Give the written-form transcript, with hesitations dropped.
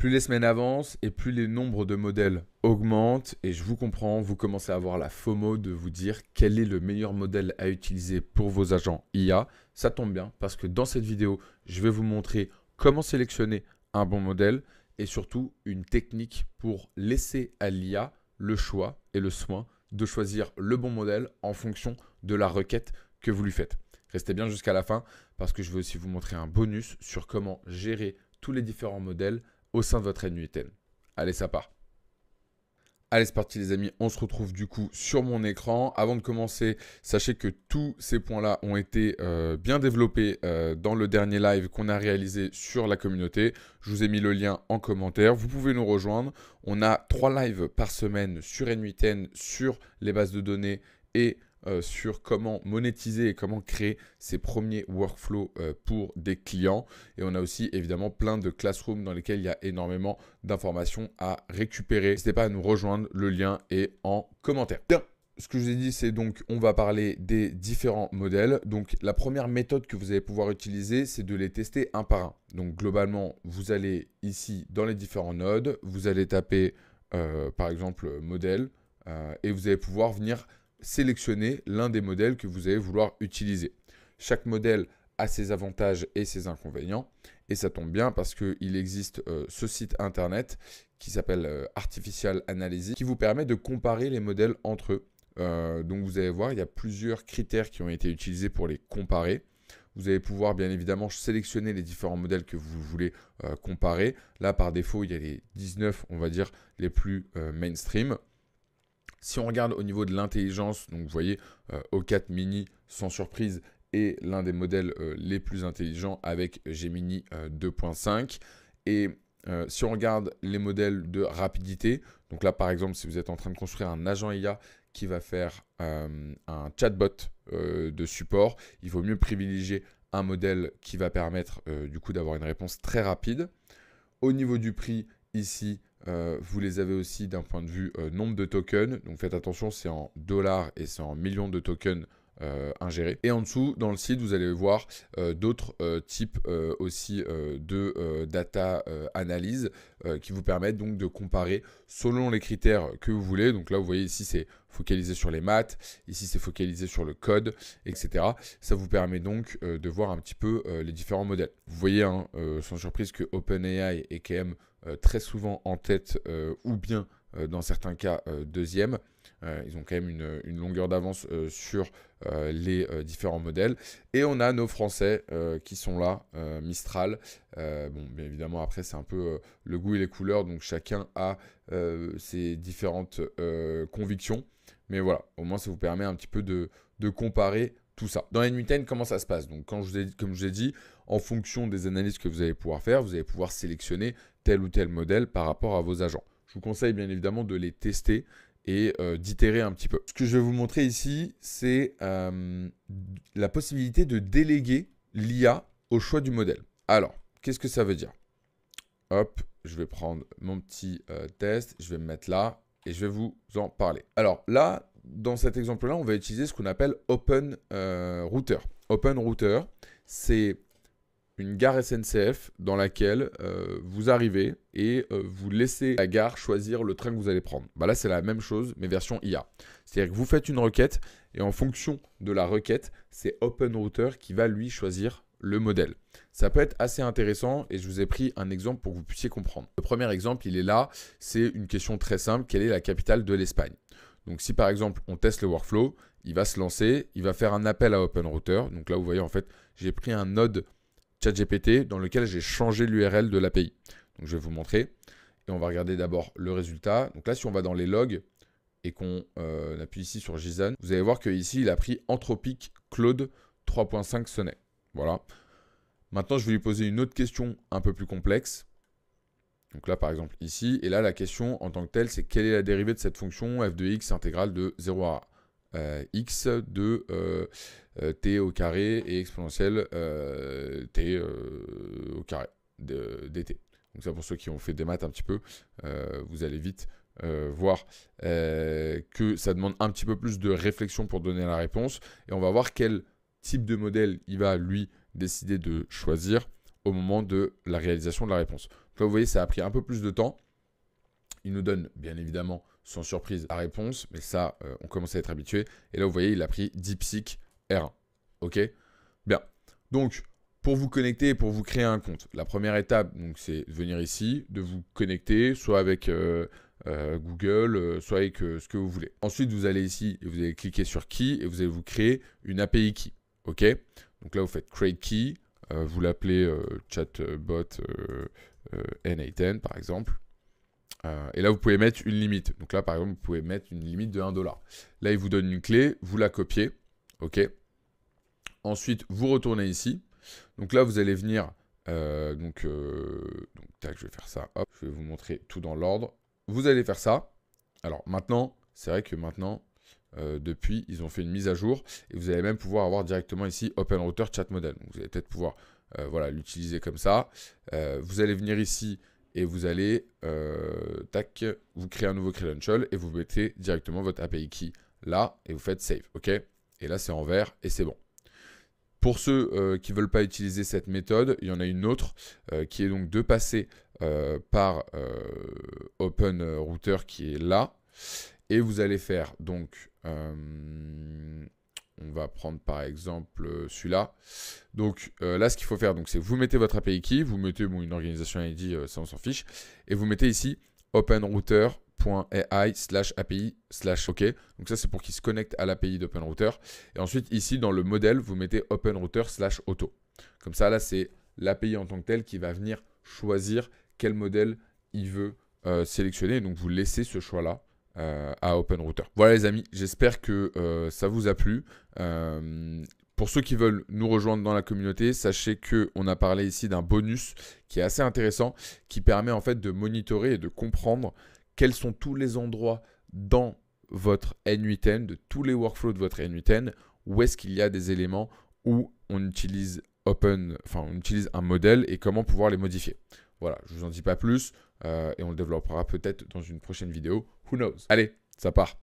Plus les semaines avancent et plus les nombres de modèles augmentent, et je vous comprends, vous commencez à avoir la FOMO de vous dire quel est le meilleur modèle à utiliser pour vos agents IA. Ça tombe bien parce que dans cette vidéo, je vais vous montrer comment sélectionner un bon modèle et surtout une technique pour laisser à l'IA le choix et le soin de choisir le bon modèle en fonction de la requête que vous lui faites. Restez bien jusqu'à la fin parce que je vais aussi vous montrer un bonus sur comment gérer tous les différents modèles au sein de votre N8N. Allez, ça part. Allez, c'est parti les amis, on se retrouve du coup sur mon écran. Avant de commencer, sachez que tous ces points-là ont été bien développés dans le dernier live qu'on a réalisé sur la communauté. Je vous ai mis le lien en commentaire, vous pouvez nous rejoindre. On a 3 lives par semaine sur N8N, sur les bases de données et sur comment monétiser et comment créer ses premiers workflows pour des clients. Et on a aussi évidemment plein de classrooms dans lesquels il y a énormément d'informations à récupérer. N'hésitez pas à nous rejoindre, le lien est en commentaire. Bien. Ce que je vous ai dit, c'est donc on va parler des différents modèles. Donc la première méthode que vous allez pouvoir utiliser, c'est de les tester un par un. Donc globalement, vous allez ici dans les différents nodes, vous allez taper par exemple modèle et vous allez pouvoir venir sélectionner l'un des modèles que vous allez vouloir utiliser. Chaque modèle a ses avantages et ses inconvénients. Et ça tombe bien parce qu'il existe ce site internet qui s'appelle Artificial Analysis qui vous permet de comparer les modèles entre eux. Donc vous allez voir, il y a plusieurs critères qui ont été utilisés pour les comparer. Vous allez pouvoir bien évidemment sélectionner les différents modèles que vous voulez comparer. Là, par défaut, il y a les 19, on va dire, les plus mainstream. Si on regarde au niveau de l'intelligence, donc vous voyez, O4 Mini, sans surprise, est l'un des modèles les plus intelligents avec Gemini 2.5. Et si on regarde les modèles de rapidité, donc là par exemple, si vous êtes en train de construire un agent IA qui va faire un chatbot de support, il vaut mieux privilégier un modèle qui va permettre du coup d'avoir une réponse très rapide. Au niveau du prix, ici, vous les avez aussi d'un point de vue nombre de tokens. Donc faites attention, c'est en dollars et c'est en millions de tokens ingérés. Et en dessous, dans le site, vous allez voir d'autres types aussi de data analyse qui vous permettent donc de comparer selon les critères que vous voulez. Donc là, vous voyez ici, c'est focalisé sur les maths. Ici, c'est focalisé sur le code, etc. Ça vous permet donc de voir un petit peu les différents modèles. Vous voyez, hein, sans surprise, que OpenAI est quand même très souvent en tête ou bien dans certains cas deuxième. Ils ont quand même une longueur d'avance sur les différents modèles. Et on a nos Français qui sont là, Mistral. Bon, bien évidemment, après, c'est un peu le goût et les couleurs. Donc, chacun a ses différentes convictions. Mais voilà, au moins, ça vous permet un petit peu de comparer tout ça. Dans N8N, comment ça se passe? Donc, comme je vous ai dit, en fonction des analyses que vous allez pouvoir faire, vous allez pouvoir sélectionner tel ou tel modèle par rapport à vos agents. Je vous conseille bien évidemment de les tester et d'itérer un petit peu. Ce que je vais vous montrer ici, c'est la possibilité de déléguer l'IA au choix du modèle. Alors, qu'est-ce que ça veut dire? Hop, je vais prendre mon petit test, je vais me mettre là et je vais vous en parler. Alors là, dans cet exemple-là, on va utiliser ce qu'on appelle Open Router. Open Router, c'est une gare SNCF dans laquelle vous arrivez et vous laissez la gare choisir le train que vous allez prendre. Bah là, c'est la même chose, mais version IA. C'est-à-dire que vous faites une requête et en fonction de la requête, c'est OpenRouter qui va lui choisir le modèle. Ça peut être assez intéressant et je vous ai pris un exemple pour que vous puissiez comprendre. Le premier exemple, il est là. C'est une question très simple. Quelle est la capitale de l'Espagne? Donc si par exemple, on teste le workflow, il va se lancer, il va faire un appel à OpenRouter. Donc là, vous voyez, en fait, j'ai pris un node ChatGPT dans lequel j'ai changé l'URL de l'API. Donc je vais vous montrer et on va regarder d'abord le résultat. Donc là, si on va dans les logs et qu'on appuie ici sur JSON, vous allez voir qu'ici, il a pris Anthropic Claude 3.5 Sonnet. Voilà. Maintenant, je vais lui poser une autre question un peu plus complexe. Donc là, par exemple, ici. Et là, la question en tant que telle, c'est quelle est la dérivée de cette fonction f de x intégrale de 0 à x de t au carré et exponentielle t au carré dt. Donc ça, pour ceux qui ont fait des maths un petit peu, vous allez vite voir que ça demande un petit peu plus de réflexion pour donner la réponse. Et on va voir quel type de modèle il va, lui, décider de choisir au moment de la réalisation de la réponse. là, vous voyez, ça a pris un peu plus de temps. Il nous donne, bien évidemment, sans surprise, la réponse. Mais ça, on commence à être habitué. Et là, vous voyez, il a pris DeepSeek R1. OK? Bien. Donc, pour vous connecter, pour vous créer un compte, la première étape, c'est de venir ici, de vous connecter, soit avec Google, soit avec ce que vous voulez. Ensuite, vous allez ici et vous allez cliquer sur Key et vous allez vous créer une API Key. OK? Donc là, vous faites Create Key. Vous l'appelez chatbot N8N, par exemple. Et là, vous pouvez mettre une limite. Donc là, par exemple, vous pouvez mettre une limite de 1 $. Là, il vous donne une clé, vous la copiez. OK? Ensuite, vous retournez ici. Donc là, vous allez venir. Donc, tac, je vais faire ça. Hop, je vais vous montrer tout dans l'ordre. Vous allez faire ça. Alors maintenant, c'est vrai que maintenant, depuis, ils ont fait une mise à jour. Et vous allez même pouvoir avoir directement ici OpenRouter Chat Model. Donc vous allez peut-être pouvoir voilà, l'utiliser comme ça. Vous allez venir ici et vous allez tac, vous créer un nouveau credential et vous mettez directement votre API key là et vous faites save. OK? Et là, c'est en vert et c'est bon. Pour ceux qui ne veulent pas utiliser cette méthode, il y en a une autre qui est donc de passer par OpenRouter qui est là. Et vous allez faire donc, on va prendre par exemple celui-là. Donc là, ce qu'il faut faire, c'est vous mettez votre API key, vous mettez une organisation ID, ça on s'en fiche, et vous mettez ici openrouter.ai/API/OK. Donc ça, c'est pour qu'il se connecte à l'API d'OpenRouter. Et ensuite, ici, dans le modèle, vous mettez openrouter/auto. Comme ça, là, c'est l'API en tant que tel qui va venir choisir quel modèle il veut sélectionner. Donc, vous laissez ce choix-là à OpenRouter. Voilà les amis, j'espère que ça vous a plu. Pour ceux qui veulent nous rejoindre dans la communauté, sachez qu'on a parlé ici d'un bonus qui est assez intéressant, qui permet en fait de monitorer et de comprendre quels sont tous les endroits dans votre N8N, de tous les workflows de votre N8N, où est-ce qu'il y a des éléments où on utilise on utilise un modèle et comment pouvoir les modifier. Voilà, je ne vous en dis pas plus et on le développera peut-être dans une prochaine vidéo. Who knows? Allez, ça part.